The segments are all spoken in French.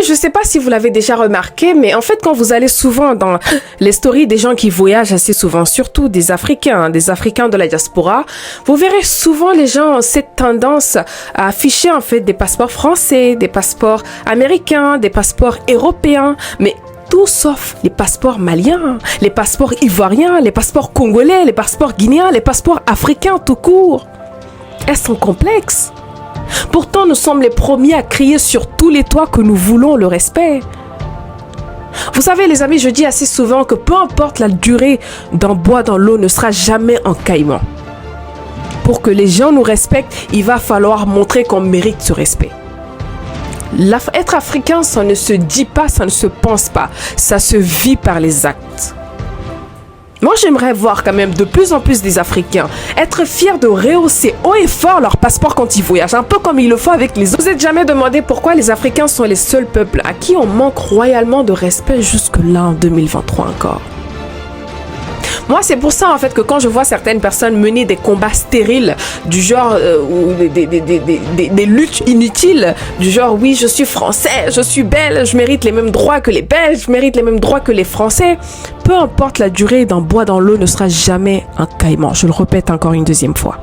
je sais pas si vous l'avez déjà remarqué, mais en fait, quand vous allez souvent dans les stories des gens qui voyagent assez souvent, surtout des Africains de la diaspora, vous verrez souvent les gens ont cette tendance à afficher en fait des passeports français, des passeports américains, des passeports européens, mais tout sauf les passeports maliens, les passeports ivoiriens, les passeports congolais, les passeports guinéens, les passeports africains tout court. Elles sont complexes. Pourtant, nous sommes les premiers à crier sur tous les toits que nous voulons le respect. Vous savez, les amis, je dis assez souvent que peu importe la durée d'un bois dans l'eau ne sera jamais un caïman. Pour que les gens nous respectent, il va falloir montrer qu'on mérite ce respect. Être africain, ça ne se dit pas, ça ne se pense pas. Ça se vit par les actes. Moi, j'aimerais voir quand même de plus en plus des Africains être fiers de rehausser haut et fort leur passeport quand ils voyagent, un peu comme il le faut avec les autres. Vous êtes jamais demandé pourquoi les Africains sont les seuls peuples à qui on manque royalement de respect jusque-là en 2023 encore. Moi, c'est pour ça, en fait, que quand je vois certaines personnes mener des combats stériles, du genre, ou des luttes inutiles, du genre, oui, je suis français, je suis belge, je mérite les mêmes droits que les Belges, je mérite les mêmes droits que les Français. Peu importe la durée d'un bois dans l'eau ne sera jamais un caïman. Je le répète encore une deuxième fois.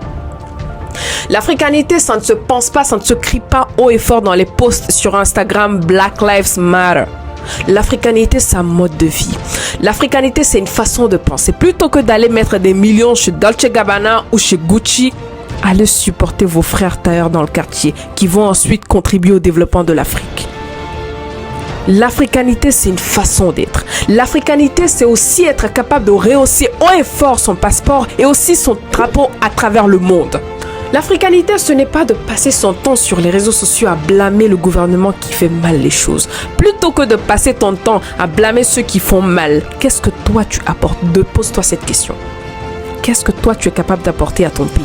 L'africanité, ça ne se pense pas, ça ne se crie pas haut et fort dans les posts sur Instagram Black Lives Matter. L'africanité, c'est un mode de vie. L'africanité, c'est une façon de penser. Plutôt que d'aller mettre des millions chez Dolce Gabbana ou chez Gucci, allez supporter vos frères tailleurs dans le quartier qui vont ensuite contribuer au développement de l'Afrique. L'africanité, c'est une façon d'être. L'africanité, c'est aussi être capable de rehausser haut et fort son passeport et aussi son drapeau à travers le monde. L'africanité, ce n'est pas de passer son temps sur les réseaux sociaux à blâmer le gouvernement qui fait mal les choses. Plutôt que de passer ton temps à blâmer ceux qui font mal, qu'est-ce que toi tu apportes? Pose-toi cette question. Qu'est-ce que toi tu es capable d'apporter à ton pays?